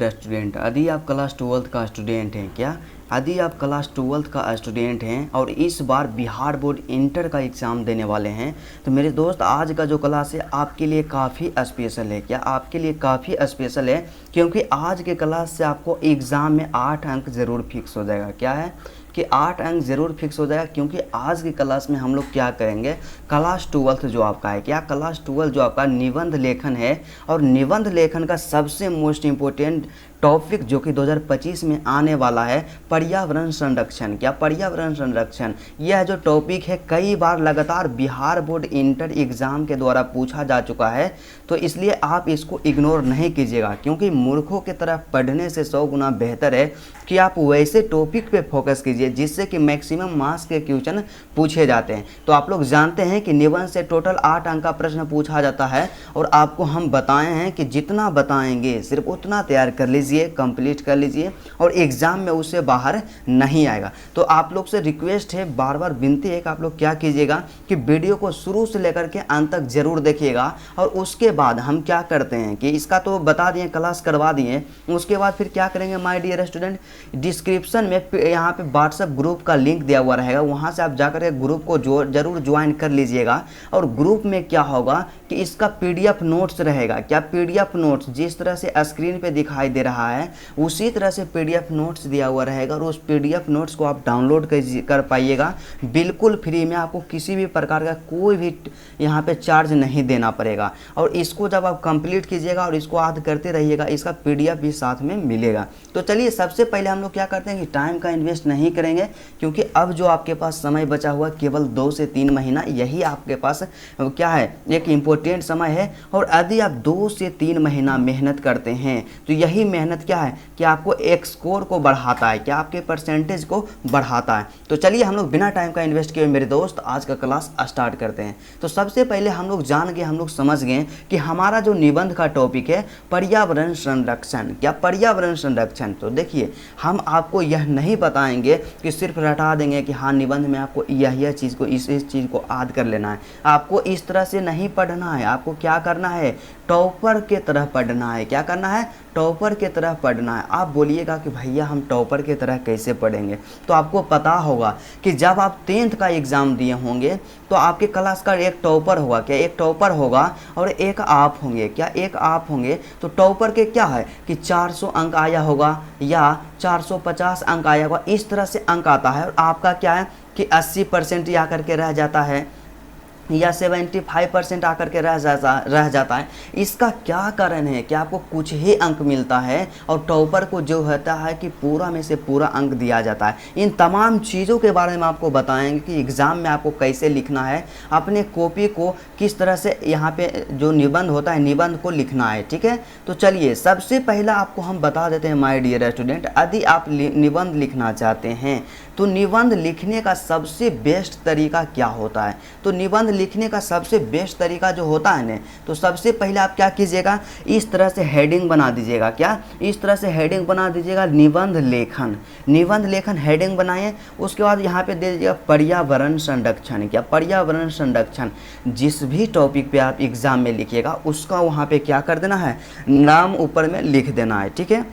Student, यदि आप class 12th का स्टूडेंट हैं क्या, यदि आप क्लास 12th का स्टूडेंट हैं और इस बार बिहार बोर्ड इंटर का एग्ज़ाम देने वाले हैं, तो मेरे दोस्त आज का जो क्लास है आपके लिए काफ़ी स्पेशल है। क्या आपके लिए काफ़ी स्पेशल है? क्योंकि आज के क्लास से आपको एग्ज़ाम में 8 अंक ज़रूर फिक्स हो जाएगा। क्या है कि 8 अंक ज़रूर फिक्स हो जाएगा, क्योंकि आज की क्लास में हम लोग क्या करेंगे, क्लास 12th जो आपका है, क्या क्लास 12 जो आपका निबंध लेखन है, और निबंध लेखन का सबसे मोस्ट इम्पोर्टेंट टॉपिक जो कि 2025 में आने वाला है, पर्यावरण संरक्षण। क्या पर्यावरण संरक्षण, यह जो टॉपिक है कई बार लगातार बिहार बोर्ड इंटर एग्ज़ाम के द्वारा पूछा जा चुका है, तो इसलिए आप इसको इग्नोर नहीं कीजिएगा, क्योंकि मूर्खों की तरफ पढ़ने से 100 गुना बेहतर है कि आप वैसे टॉपिक पे फोकस कीजिए जिससे कि मैक्सिमम मार्क्स के क्वेश्चन पूछे जाते हैं। तो आप लोग जानते हैं कि निबंध से टोटल 8 अंक का प्रश्न पूछा जाता है, और आपको हम बताए हैं कि जितना बताएंगे सिर्फ उतना तैयार कर लीजिए, कंप्लीट कर लीजिए, और एग्ज़ाम में उससे बाहर नहीं आएगा। तो आप लोग से रिक्वेस्ट है, बार बार विनती है कि आप लोग क्या कीजिएगा कि वीडियो को शुरू से लेकर के अंत तक ज़रूर देखिएगा, और उसके बाद हम क्या करते हैं कि इसका तो बता दिए, क्लास करवा दिए, उसके बाद फिर क्या करेंगे माय डियर स्टूडेंट, डिस्क्रिप्शन में यहाँ पे व्हाट्सएप ग्रुप का लिंक दिया हुआ रहेगा, वहाँ से आप जाकर के ग्रुप को ज़रूर ज्वाइन कर लीजिएगा। और ग्रुप में क्या होगा कि इसका PDF नोट्स रहेगा। क्या PDF नोट्स जिस तरह से स्क्रीन पे दिखाई दे रहा है उसी तरह से PDF नोट्स दिया हुआ रहेगा, और उस PDF नोट्स को आप डाउनलोड कर पाइएगा बिल्कुल फ्री में। आपको किसी भी प्रकार का कोई भी यहाँ पे चार्ज नहीं देना पड़ेगा, और इसको जब आप कंप्लीट कीजिएगा और इसको याद करते रहिएगा, इसका PDF भी साथ में मिलेगा। तो चलिए सबसे पहले हम लोग क्या करते हैं कि टाइम का इन्वेस्ट नहीं करेंगे, क्योंकि अब जो आपके पास समय बचा हुआ केवल 2 से 3 महीना, यही आपके पास क्या है, एक इम्पोर्टेंट समय है। और यदि आप 2 से 3 महीना मेहनत करते हैं तो यही मेहनत क्या है कि आपको एक स्कोर को बढ़ाता है, क्या आपके परसेंटेज को बढ़ाता है। तो चलिए हम लोग बिना टाइम का इन्वेस्ट किए मेरे दोस्त आज का क्लास स्टार्ट करते हैं। तो सबसे पहले हम लोग जान गए, हम लोग समझ गए कि हमारा जो निबंध का टॉपिक है पर्यावरण संरक्षण। क्या पर्यावरण संरक्षण, तो देखिए हम आपको यह नहीं बताएंगे कि सिर्फ रटा देंगे कि हाँ निबंध में आपको यह चीज़ को इस चीज़ को याद कर लेना है। आपको इस तरह से नहीं पढ़ना है, आपको क्या करना है, टॉपर के तरह पढ़ना है। क्या करना है, टॉपर के तरह पढ़ना है। आप बोलिएगा कि भैया हम टॉपर के तरह कैसे पढ़ेंगे, तो आपको पता होगा कि जब आप 10th का एग्ज़ाम दिए होंगे तो आपके क्लास का एक टॉपर होगा। क्या एक टॉपर होगा और एक आप होंगे। क्या एक आप होंगे, तो टॉपर के क्या है कि 400 अंक आया होगा या 450 अंक आया होगा, इस तरह से अंक आता है। और आपका क्या है कि 80% या करके रह जाता है या 75% आकर के रह जाता है। इसका क्या कारण है कि आपको कुछ ही अंक मिलता है, और टॉपर को जो होता है कि पूरा में से पूरा अंक दिया जाता है। इन तमाम चीज़ों के बारे में आपको बताएंगे कि एग्ज़ाम में आपको कैसे लिखना है, अपने कॉपी को किस तरह से यहाँ पे जो निबंध होता है निबंध को लिखना है। ठीक है, तो चलिए सबसे पहला आपको हम बता देते हैं माय डियर स्टूडेंट, यदि आप निबंध लिखना चाहते हैं तो निबंध लिखने का सबसे बेस्ट तरीका क्या होता है। तो निबंध लिखने का सबसे बेस्ट तरीका जो होता है ना, तो सबसे पहले आप क्या कीजिएगा, इस तरह से हेडिंग बना दीजिएगा। क्या इस तरह से हेडिंग बना दीजिएगा, निबंध लेखन। निबंध लेखन हेडिंग बनाइए, उसके बाद यहाँ पे दे दीजिएगा पर्यावरण संरक्षण। क्या पर्यावरण संरक्षण, जिस भी टॉपिक पे आप एग्ज़ाम में लिखिएगा उसका वहाँ पे क्या कर देना है, नाम ऊपर में लिख देना है। ठीक है,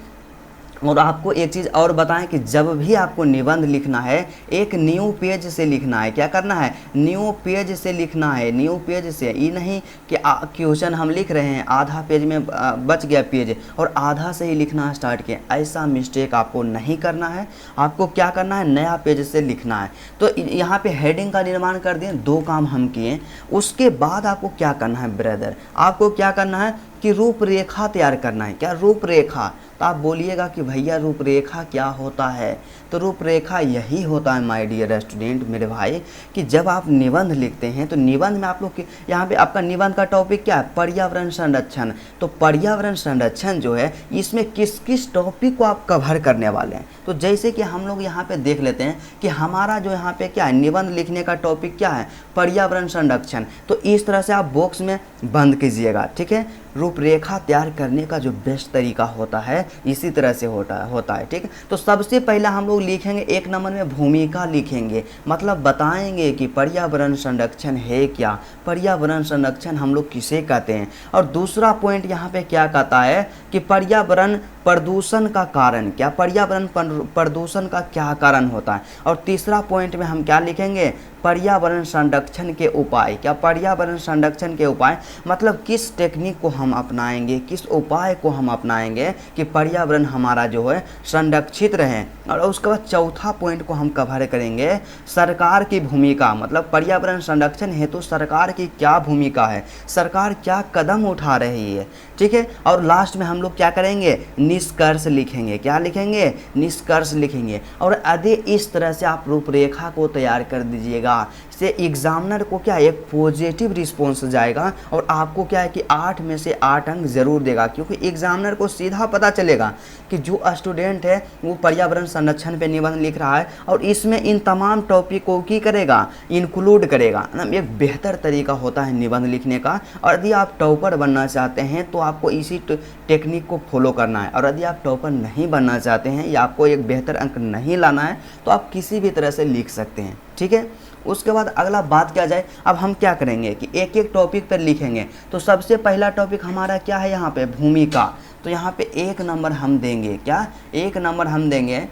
और आपको एक चीज़ और बताएं कि जब भी आपको निबंध लिखना है एक न्यू पेज से लिखना है। क्या करना है, न्यू पेज से लिखना है। न्यू पेज से, ये नहीं कि क्वेश्चन हम लिख रहे हैं आधा पेज में बच गया पेज और आधा से ही लिखना स्टार्ट किया, ऐसा मिस्टेक आपको नहीं करना है। आपको क्या करना है, नया पेज से लिखना है। तो यहाँ पे हेडिंग का निर्माण कर दिए, 2 काम हम किए। उसके बाद आपको क्या करना है ब्रदर, आपको क्या करना है कि रूपरेखा तैयार करना है। क्या रूपरेखा, तो आप बोलिएगा कि भैया रूपरेखा क्या होता है, तो रूपरेखा यही होता है माय डियर स्टूडेंट, मेरे भाई, कि जब आप निबंध लिखते हैं तो निबंध में आप लोग यहाँ पे आपका निबंध का टॉपिक क्या है, पर्यावरण संरक्षण। तो पर्यावरण संरक्षण जो है इसमें किस किस टॉपिक को आप कवर करने वाले हैं। तो जैसे कि हम लोग यहाँ पे देख लेते हैं कि हमारा जो यहाँ पे क्या है, निबंध लिखने का टॉपिक क्या है, पर्यावरण संरक्षण। तो इस तरह से आप बॉक्स में बंद कीजिएगा। ठीक है, रूपरेखा तैयार करने का जो बेस्ट तरीका होता है इसी तरह से होता है। ठीक है, तो सबसे पहला हम लोग लिखेंगे 1 नंबर में भूमिका लिखेंगे, मतलब बताएंगे कि पर्यावरण संरक्षण है क्या, पर्यावरण संरक्षण हम लोग किसे कहते हैं। और दूसरा पॉइंट यहाँ पे क्या कहता है कि पर्यावरण प्रदूषण का कारण क्या, पर्यावरण प्रदूषण का क्या कारण होता है। और तीसरा पॉइंट में हम क्या लिखेंगे, पर्यावरण संरक्षण के उपाय, क्या पर्यावरण संरक्षण के उपाय मतलब किस टेक्निक को हम अपनाएंगे, किस उपाय को हम अपनाएंगे कि पर्यावरण हमारा जो है संरक्षित रहे। और उसके बाद चौथा पॉइंट को हम कवर करेंगे सरकार की भूमिका, मतलब पर्यावरण संरक्षण हेतु सरकार की क्या भूमिका है, सरकार क्या कदम उठा रही है। ठीक है, और लास्ट में हम लोग क्या करेंगे, निष्कर्ष लिखेंगे, क्या लिखेंगे, निष्कर्ष लिखेंगे। और यदि इस तरह से आप रूपरेखा को तैयार कर दीजिएगा से एग्जामिनर को क्या एक पॉजिटिव रिस्पॉन्स जाएगा और आपको क्या है कि 8 में से 8 अंक जरूर देगा, क्योंकि एग्जामिनर को सीधा पता चलेगा कि जो स्टूडेंट है वो पर्यावरण संरक्षण पे निबंध लिख रहा है और इसमें इन तमाम टॉपिक को की करेगा, इंक्लूड करेगा। एक बेहतर तरीका होता है निबंध लिखने का। और यदि आप टॉपर बनना चाहते हैं तो आपको इसी टेक्निक को फॉलो करना है, और यदि आप टॉपर नहीं बनना चाहते हैं या आपको एक बेहतर अंक नहीं लाना है तो आप किसी भी तरह से लिख सकते हैं। ठीक है, उसके बाद अगला बात क्या जाए, अब हम क्या करेंगे कि एक एक टॉपिक पर लिखेंगे। तो सबसे पहला टॉपिक हमारा क्या है यहाँ पे, भूमिका। तो यहाँ पे 1 नंबर हम देंगे, क्या 1 नंबर हम देंगे।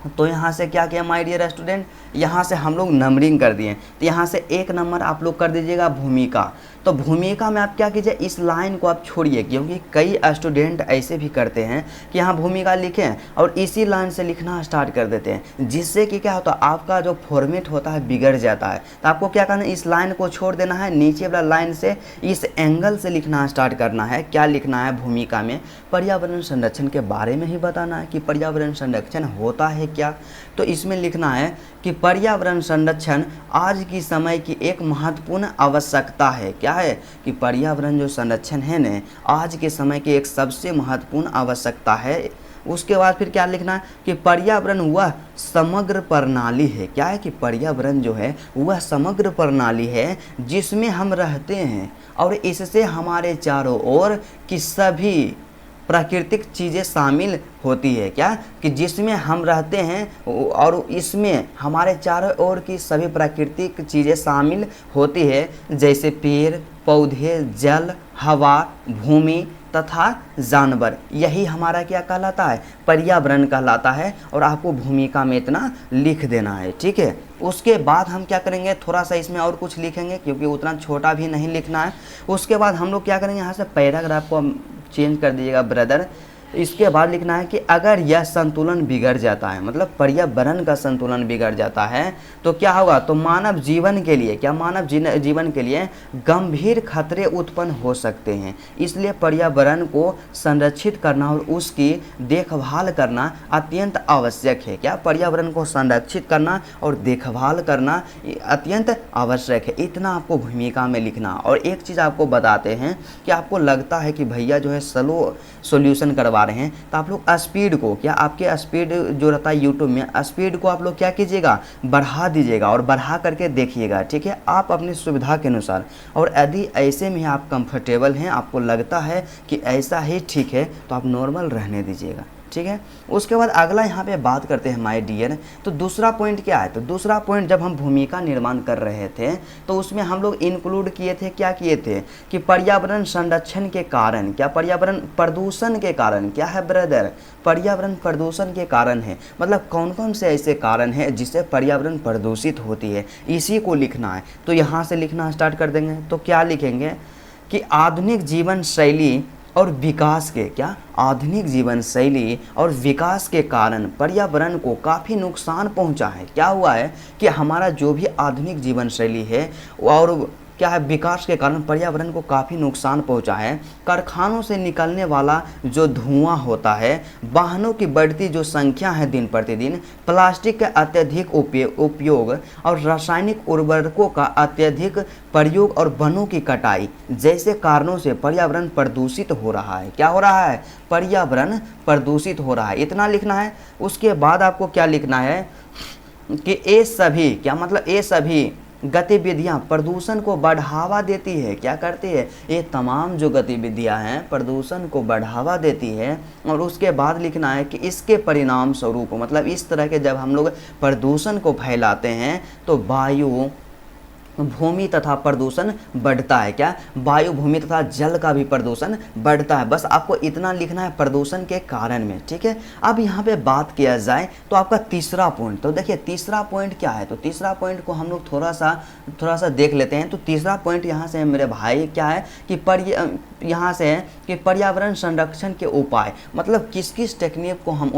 तो यहाँ से क्या किया माय डियर स्टूडेंट, यहाँ से हम लोग नंबरिंग कर दिए, तो यहाँ से 1 नंबर आप लोग कर दीजिएगा भूमिका। तो भूमिका में आप क्या कीजिए, इस लाइन को आप छोड़िए, क्योंकि कई स्टूडेंट ऐसे भी करते हैं कि यहाँ भूमिका लिखें और इसी लाइन से लिखना स्टार्ट कर देते हैं, जिससे कि क्या होता है आपका जो फॉर्मेट होता है बिगड़ जाता है। तो आपको क्या करना है, इस लाइन को छोड़ देना है, नीचे वाला लाइन से इस एंगल से लिखना स्टार्ट करना है। क्या लिखना है भूमिका में, पर्यावरण संरक्षण के बारे में ही बताना है कि पर्यावरण संरक्षण होता है क्या। तो इसमें लिखना है कि पर्यावरण संरक्षण आज की समय की एक महत्वपूर्ण आवश्यकता है। क्या है कि पर्यावरण जो संरक्षण है न आज के समय की एक सबसे महत्वपूर्ण आवश्यकता है। उसके बाद फिर क्या लिखना है कि पर्यावरण वह समग्र प्रणाली है। क्या है कि पर्यावरण जो है वह समग्र प्रणाली है जिसमें हम रहते हैं और इससे हमारे चारों ओर की सभी प्राकृतिक चीज़ें शामिल होती है। क्या कि जिसमें हम रहते हैं और इसमें हमारे चारों ओर की सभी प्राकृतिक चीज़ें शामिल होती है, जैसे पेड़ पौधे, जल, हवा, भूमि तथा जानवर। यही हमारा क्या कहलाता है, पर्यावरण कहलाता है। और आपको भूमिका में इतना लिख देना है। ठीक है, उसके बाद हम क्या करेंगे, थोड़ा सा इसमें और कुछ लिखेंगे क्योंकि उतना छोटा भी नहीं लिखना है। उसके बाद हम लोग क्या करेंगे, यहाँ से पैराग्राफ को चेंज कर दीजिएगा ब्रदर। इसके बाद लिखना है कि अगर यह संतुलन बिगड़ जाता है, मतलब पर्यावरण का संतुलन बिगड़ जाता है तो क्या होगा, तो मानव जीवन के लिए, क्या मानव जीवन के लिए गंभीर खतरे उत्पन्न हो सकते हैं। इसलिए पर्यावरण को संरक्षित करना और उसकी देखभाल करना अत्यंत आवश्यक है। क्या पर्यावरण को संरक्षित करना और देखभाल करना अत्यंत आवश्यक है। इतना आपको भूमिका में लिखना। और एक चीज़ आपको बताते हैं कि आपको लगता है कि भैया जो है स्लो सॉल्यूशन करवा रहे हैं, तो आप लोग स्पीड को, क्या आपके स्पीड जो रहता है यूट्यूब में, स्पीड को आप लोग क्या कीजिएगा, बढ़ा दीजिएगा और बढ़ा करके देखिएगा। ठीक है, आप अपनी सुविधा के अनुसार। और यदि ऐसे में आप कंफर्टेबल हैं, आपको लगता है कि ऐसा ही ठीक है, तो आप नॉर्मल रहने दीजिएगा। ठीक है, उसके बाद अगला यहाँ पे बात करते हैं माय डियर। तो दूसरा पॉइंट क्या है, तो दूसरा पॉइंट जब हम भूमिका निर्माण कर रहे थे तो उसमें हम लोग इंक्लूड किए थे, क्या किए थे कि पर्यावरण संरक्षण के कारण, क्या पर्यावरण प्रदूषण के कारण, क्या है ब्रदर, पर्यावरण प्रदूषण के कारण है। मतलब कौन कौन से ऐसे कारण हैं जिससे पर्यावरण प्रदूषित होती है, इसी को लिखना है। तो यहाँ से लिखना स्टार्ट कर देंगे। तो क्या लिखेंगे कि आधुनिक जीवन शैली और विकास के, क्या आधुनिक जीवन शैली और विकास के कारण पर्यावरण को काफ़ी नुकसान पहुंचा है। क्या हुआ है कि हमारा जो भी आधुनिक जीवन शैली है और क्या है विकास के कारण पर्यावरण को काफ़ी नुकसान पहुंचा है। कारखानों से निकलने वाला जो धुआं होता है, वाहनों की बढ़ती जो संख्या है दिन प्रतिदिन, प्लास्टिक का अत्यधिक उपयोग और रासायनिक उर्वरकों का अत्यधिक प्रयोग और वनों की कटाई जैसे कारणों से पर्यावरण प्रदूषित हो रहा है। क्या हो रहा है, पर्यावरण प्रदूषित हो रहा है। इतना लिखना है। उसके बाद आपको क्या लिखना है कि ये सभी, क्या मतलब ये सभी गतिविधियां प्रदूषण को बढ़ावा देती है। क्या करती है? ये तमाम जो गतिविधियां हैं प्रदूषण को बढ़ावा देती है। और उसके बाद लिखना है कि इसके परिणाम स्वरूप, मतलब इस तरह के जब हम लोग प्रदूषण को फैलाते हैं तो वायु, भूमि तथा प्रदूषण बढ़ता है। क्या? वायु, भूमि तथा जल का भी प्रदूषण बढ़ता है। बस आपको इतना लिखना है प्रदूषण के कारण में, ठीक है। अब यहाँ पे बात किया जाए तो आपका तीसरा पॉइंट, तो देखिए तीसरा पॉइंट क्या है, तो तीसरा पॉइंट को हम लोग थोड़ा सा देख लेते हैं। तो तीसरा पॉइंट यहाँ से है मेरे भाई, क्या है कि यहाँ से है कि पर्यावरण संरक्षण के उपाय, मतलब किस किस टेक्निक को हम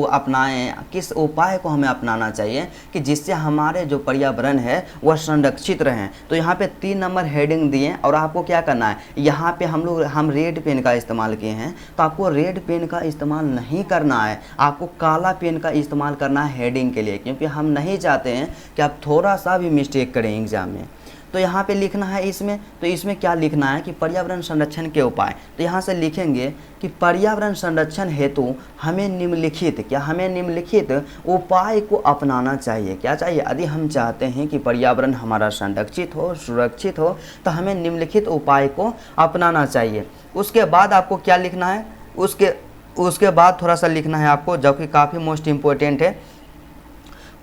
अपनाएं, किस उपाय को हमें अपनाना चाहिए कि जिससे हमारे जो पर्यावरण है वह संरक्षित रहें। तो यहाँ पे 3 नंबर हेडिंग दिए और आपको क्या करना है, यहाँ पे हम रेड पेन का इस्तेमाल किए हैं, तो आपको रेड पेन का इस्तेमाल नहीं करना है, आपको काला पेन का इस्तेमाल करना है हेडिंग के लिए, क्योंकि हम नहीं चाहते हैं कि आप थोड़ा सा भी मिस्टेक करें एग्जाम में। तो यहाँ पे लिखना है इसमें, तो इसमें क्या लिखना है कि पर्यावरण संरक्षण के उपाय। तो यहाँ से लिखेंगे कि पर्यावरण संरक्षण हेतु हमें निम्नलिखित उपाय को अपनाना चाहिए। क्या चाहिए? यदि हम चाहते हैं कि पर्यावरण हमारा संरक्षित हो, सुरक्षित हो, तो हमें निम्नलिखित उपाय को अपनाना चाहिए। उसके बाद आपको क्या लिखना है, उसके बाद थोड़ा सा लिखना है आपको, जो कि काफ़ी मोस्ट इम्पोर्टेंट है।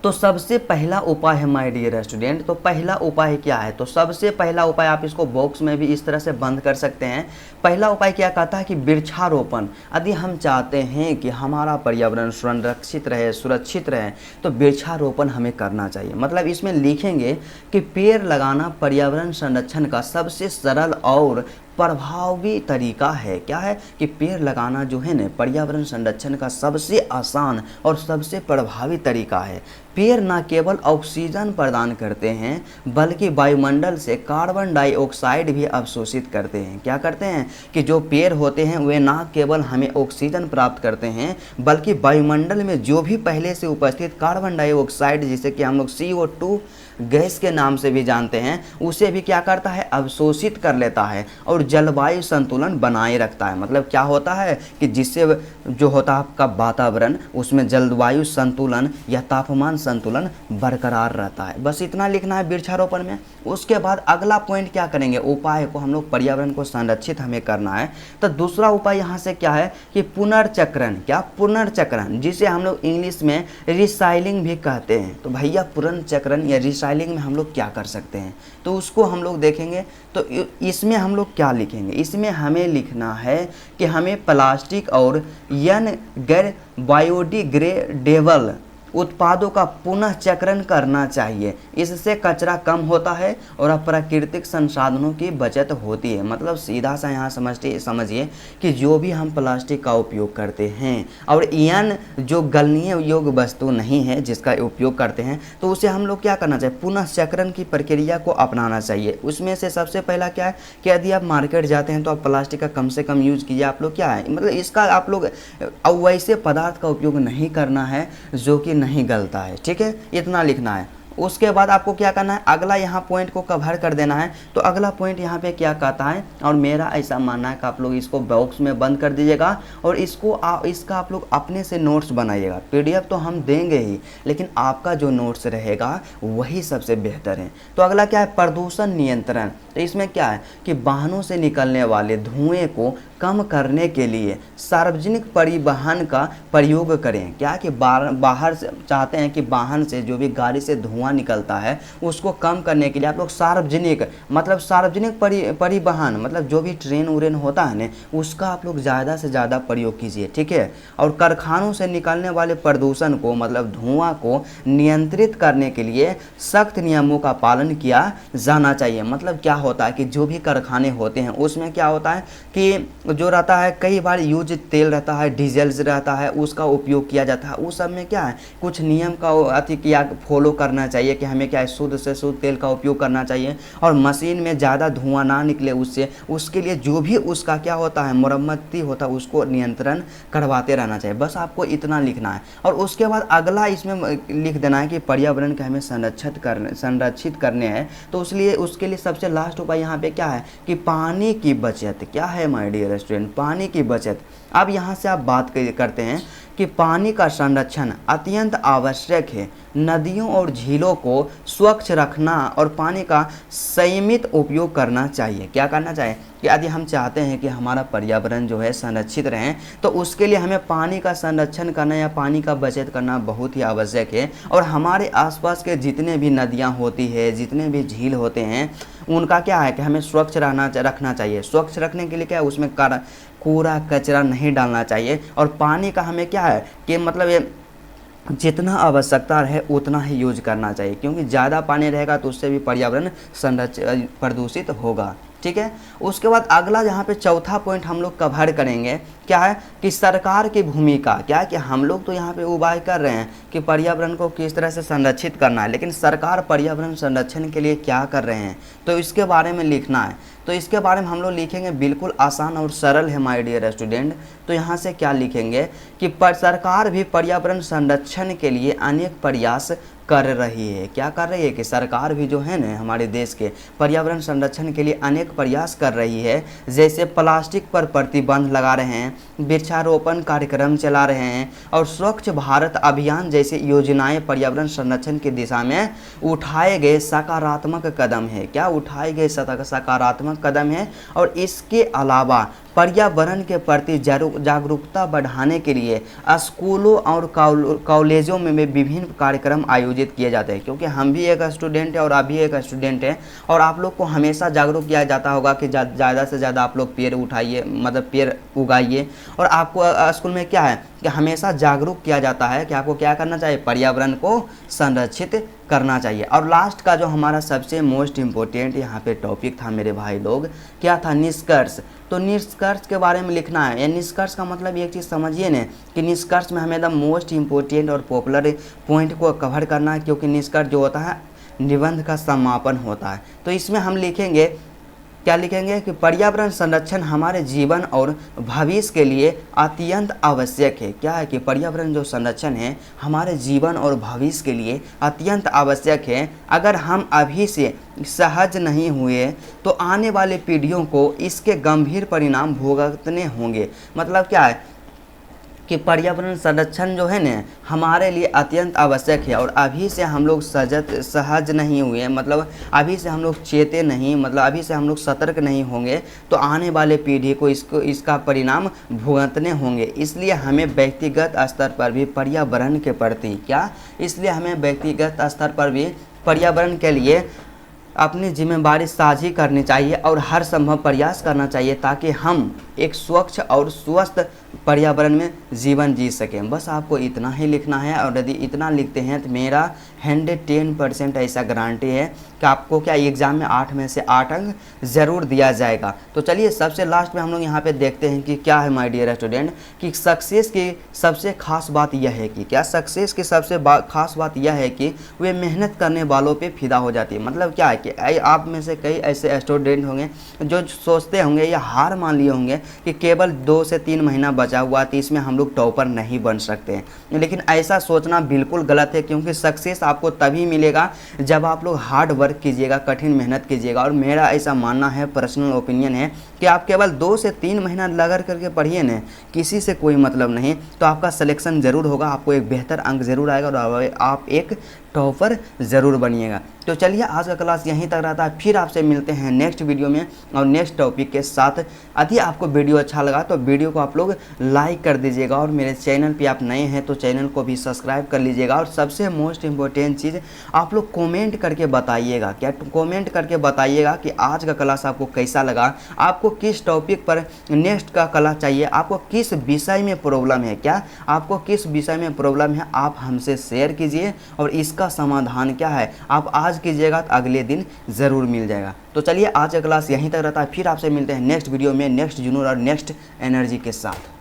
तो सबसे पहला उपाय है माय डियर स्टूडेंट, तो पहला उपाय क्या है, तो सबसे पहला उपाय आप इसको बॉक्स में भी इस तरह से बंद कर सकते हैं। पहला उपाय क्या कहता है कि वृक्षारोपण। यदि हम चाहते हैं कि हमारा पर्यावरण संरक्षित रहे, सुरक्षित रहे, तो वृक्षारोपण हमें करना चाहिए। मतलब इसमें लिखेंगे कि पेड़ लगाना पर्यावरण संरक्षण का सबसे सरल और प्रभावी तरीका है। क्या है कि पेड़ लगाना जो है ना पर्यावरण संरक्षण का सबसे आसान और सबसे प्रभावी तरीका है। पेड़ न केवल ऑक्सीजन प्रदान करते हैं बल्कि वायुमंडल से कार्बन डाइऑक्साइड भी अवशोषित करते हैं। क्या करते हैं कि जो पेड़ होते हैं वे न केवल हमें ऑक्सीजन प्राप्त करते हैं बल्कि वायुमंडल में जो भी पहले से उपस्थित कार्बन डाइऑक्साइड, जिसे कि हम लोग CO2 गैस के नाम से भी जानते हैं, उसे भी क्या करता है, अवशोषित कर लेता है और जलवायु संतुलन बनाए रखता है। मतलब क्या होता है कि जिससे जो होता है आपका वातावरण, उसमें जलवायु संतुलन या तापमान संतुलन बरकरार रहता है। बस इतना लिखना है वृक्षारोपण में। उसके बाद अगला पॉइंट क्या करेंगे, उपाय को हम लोग पर्यावरण को संरक्षित हमें करना है। तो दूसरा उपाय यहाँ से क्या है कि पुनर्चक्रण। क्या? पुनर्चक्रण, जिसे हम लोग इंग्लिश में रिसाइलिंग भी कहते हैं। तो भैया पुनर्चक्रण या रिसाइलिंग में हम लोग क्या कर सकते हैं, तो उसको हम लोग देखेंगे। तो इसमें हम लोग क्या लिखेंगे, इसमें हमें लिखना है कि हमें प्लास्टिक और गैर बायोडिग्रेडेबल उत्पादों का पुनः चक्रण करना चाहिए। इससे कचरा कम होता है और प्राकृतिक संसाधनों की बचत होती है। मतलब सीधा सा यहाँ समझिए कि जो भी हम प्लास्टिक का उपयोग करते हैं और जो गलनीय योग्य वस्तु नहीं है जिसका उपयोग करते हैं, तो उसे हम लोग क्या करना चाहिए, पुनः चक्रण की प्रक्रिया को अपनाना चाहिए। उसमें से सबसे पहला क्या है कि यदि आप मार्केट जाते हैं तो आप प्लास्टिक का कम से कम यूज़ कीजिए। आप लोग क्या है, मतलब इसका आप लोग वैसे पदार्थ का उपयोग नहीं करना है जो कि नहीं गलता है। ठीक है, इतना लिखना है। उसके बाद आपको क्या करना है, अगला यहाँ पॉइंट को कवर कर देना है। तो अगला पॉइंट यहाँ पे क्या कहता है, और मेरा ऐसा मानना है कि आप लोग इसको बॉक्स में बंद कर दीजिएगा और इसका आप लोग अपने से नोट्स बनाइएगा। PDF तो हम देंगे ही, लेकिन आपका जो नोट्स रहेगा वही सबसे बेहतर है। तो अगला क्या है, प्रदूषण नियंत्रण। तो इसमें क्या है कि वाहनों से निकलने वाले धुएं को कम करने के लिए सार्वजनिक परिवहन का प्रयोग करें। क्या कि बाहर से चाहते हैं कि वाहन से जो भी गाड़ी से धुआं निकलता है उसको कम करने के लिए आप लोग सार्वजनिक परिवहन, मतलब जो भी ट्रेन उरेन होता है ना, उसका आप लोग ज़्यादा से ज़्यादा प्रयोग कीजिए। ठीक है, और कारखानों से निकलने वाले प्रदूषण को, मतलब धुआं को नियंत्रित करने के लिए सख्त नियमों का पालन किया जाना चाहिए। मतलब क्या होता है कि जो भी कारखाने होते हैं उसमें क्या होता है कि जो रहता है कई बार यूज तेल रहता है, डीजल्स रहता है, उसका उपयोग किया जाता है। उस सब में क्या है, कुछ नियम का फॉलो करना चाहिए कि हमें क्या है, शुद्ध से शुद्ध तेल का उपयोग करना चाहिए और मशीन में ज़्यादा धुआं ना निकले उससे, उसके लिए जो भी उसका क्या होता है, मरम्मती होता है, उसको नियंत्रण करवाते रहना चाहिए। बस आपको इतना लिखना है। और उसके बाद अगला इसमें लिख देना है कि पर्यावरण के हमें संरक्षित करने हैं। तो उसके लिए सबसे लास्ट उपाय यहाँ पे क्या है कि पानी की बचत। क्या है माय डियर स्टूडेंट, पानी की बचत। अब यहाँ से आप बात करते हैं कि पानी का संरक्षण अत्यंत आवश्यक है। नदियों और झीलों को स्वच्छ रखना और पानी का संयमित उपयोग करना चाहिए। क्या करना चाहिए कि यदि हम चाहते हैं कि हमारा पर्यावरण जो है संरक्षित रहे, तो उसके लिए हमें पानी का संरक्षण करना या पानी का बचत करना बहुत ही आवश्यक है। और हमारे आसपास के जितने भी नदियाँ होती है, जितने भी झील होते हैं, उनका क्या है कि हमें स्वच्छ रखना चाहिए। स्वच्छ रखने के लिए क्या है, उसमें कूड़ा कचरा नहीं डालना चाहिए। और पानी का हमें क्या है कि मतलब ये जितना आवश्यकता है उतना ही यूज करना चाहिए, क्योंकि ज़्यादा पानी रहेगा तो उससे भी पर्यावरण प्रदूषित होगा। ठीक है। उसके बाद अगला जहाँ पे चौथा पॉइंट हम लोग कवर करेंगे क्या है कि सरकार की भूमिका क्या है कि हम लोग तो यहाँ पे उपाय कर रहे हैं कि पर्यावरण को किस तरह से संरक्षित करना है, लेकिन सरकार पर्यावरण संरक्षण के लिए क्या कर रहे हैं, तो इसके बारे में लिखना है। तो इसके बारे में हम लोग लिखेंगे, बिल्कुल आसान और सरल है माय डियर स्टूडेंट। तो यहाँ से क्या लिखेंगे कि सरकार भी पर्यावरण संरक्षण के लिए अनेक प्रयास कर रही है। क्या कर रही है कि सरकार भी जो है ना हमारे देश के पर्यावरण संरक्षण के लिए अनेक प्रयास कर रही है। जैसे प्लास्टिक पर प्रतिबंध लगा रहे हैं, वृक्षारोपण कार्यक्रम चला रहे हैं और स्वच्छ भारत अभियान जैसी योजनाएं पर्यावरण संरक्षण की दिशा में उठाए गए सकारात्मक कदम है। क्या उठाए गए सकारात्मक कदम है। और इसके अलावा पर्यावरण के प्रति जागरूकता बढ़ाने के लिए स्कूलों और कॉलेजों में विभिन्न कार्यक्रम आयोजित किए जाते हैं। क्योंकि हम भी एक स्टूडेंट है और आप भी एक स्टूडेंट हैं, और आप लोग को हमेशा जागरूक किया जाता होगा कि ज़्यादा से ज़्यादा आप लोग पेड़ उठाइए, मतलब पेड़ उगाइए। और आपको स्कूल में क्या है कि हमेशा जागरूक किया जाता है कि आपको क्या करना चाहिए, पर्यावरण को संरक्षित करना चाहिए। और लास्ट का जो हमारा सबसे मोस्ट इम्पोर्टेंट यहाँ पे टॉपिक था मेरे भाई लोग, क्या था, निष्कर्ष। तो निष्कर्ष के बारे में लिखना है। या निष्कर्ष का मतलब एक चीज़ समझिए ना कि निष्कर्ष में हमें द मोस्ट इम्पोर्टेंट और पॉपुलर पॉइंट को कवर करना है, क्योंकि निष्कर्ष जो होता है निबंध का समापन होता है। तो इसमें हम लिखेंगे, क्या लिखेंगे कि पर्यावरण संरक्षण हमारे जीवन और भविष्य के लिए अत्यंत आवश्यक है। क्या है कि पर्यावरण जो संरक्षण है हमारे जीवन और भविष्य के लिए अत्यंत आवश्यक है। अगर हम अभी से सहज नहीं हुए तो आने वाले पीढ़ियों को इसके गंभीर परिणाम भुगतने होंगे। मतलब क्या है कि पर्यावरण संरक्षण जो है ना हमारे लिए अत्यंत आवश्यक है। और अभी से हम लोग सहज नहीं हुए, मतलब अभी से हम लोग चेते नहीं, मतलब अभी से हम लोग सतर्क नहीं होंगे तो आने वाले पीढ़ी को इसका परिणाम भुगतने होंगे। इसलिए हमें व्यक्तिगत स्तर पर भी पर्यावरण के प्रति इसलिए हमें व्यक्तिगत स्तर पर भी पर्यावरण के लिए अपनी जिम्मेदारी साझी करनी चाहिए और हर संभव प्रयास करना चाहिए, ताकि हम एक स्वच्छ और स्वस्थ पर्यावरण में जीवन जी सकें। बस आपको इतना ही लिखना है, और यदि इतना लिखते हैं तो मेरा 110% ऐसा गारंटी है कि आपको क्या एग्ज़ाम में 8 में से 8 अंक ज़रूर दिया जाएगा। तो चलिए सबसे लास्ट में हम लोग यहाँ पे देखते हैं कि क्या है माय डियर स्टूडेंट, कि सक्सेस की सबसे खास बात यह है कि सक्सेस की सबसे खास बात यह है कि वे मेहनत करने वालों पे फिदा हो जाती है। मतलब क्या है कि आप में से कई ऐसे स्टूडेंट होंगे जो सोचते होंगे या हार मान लिए होंगे कि केवल 2 से 3 महीना बचा हुआ तो इसमें हम लोग टॉपर नहीं बन सकते हैं। लेकिन ऐसा सोचना बिल्कुल गलत है, क्योंकि सक्सेस आपको तभी मिलेगा जब आप लोग हार्ड वर्क कीजिएगा, कठिन मेहनत कीजिएगा। और मेरा ऐसा मानना है, पर्सनल ओपिनियन है कि आप केवल 2 से 3 महीना लगा करके पढ़िए ना, किसी से कोई मतलब नहीं, तो आपका सिलेक्शन ज़रूर होगा, आपको एक बेहतर अंक ज़रूर आएगा और आप एक टॉपर ज़रूर बनिएगा। तो चलिए आज का क्लास यहीं तक रहता है, फिर आपसे मिलते हैं नेक्स्ट वीडियो में और नेक्स्ट टॉपिक के साथ। यदि आपको वीडियो अच्छा लगा तो वीडियो को आप लोग लाइक कर दीजिएगा, और मेरे चैनल पे आप नए हैं तो चैनल को भी सब्सक्राइब कर लीजिएगा। और सबसे मोस्ट इम्पोर्टेंट चीज़, आप लोग कमेंट करके बताइएगा, कमेंट करके बताइएगा कि आज का क्लास आपको कैसा लगा, आपको किस टॉपिक पर नेक्स्ट का क्लास चाहिए, आपको किस विषय में प्रॉब्लम है, आपको किस विषय में प्रॉब्लम है, आप हमसे शेयर कीजिए और इसका समाधान क्या है आप आज कीजिएगा तो अगले दिन ज़रूर मिल जाएगा। तो चलिए आज का क्लास यहीं तक रहता है, फिर आपसे मिलते हैं नेक्स्ट वीडियो में नेक्स्ट जुनून और नेक्स्ट एनर्जी के साथ।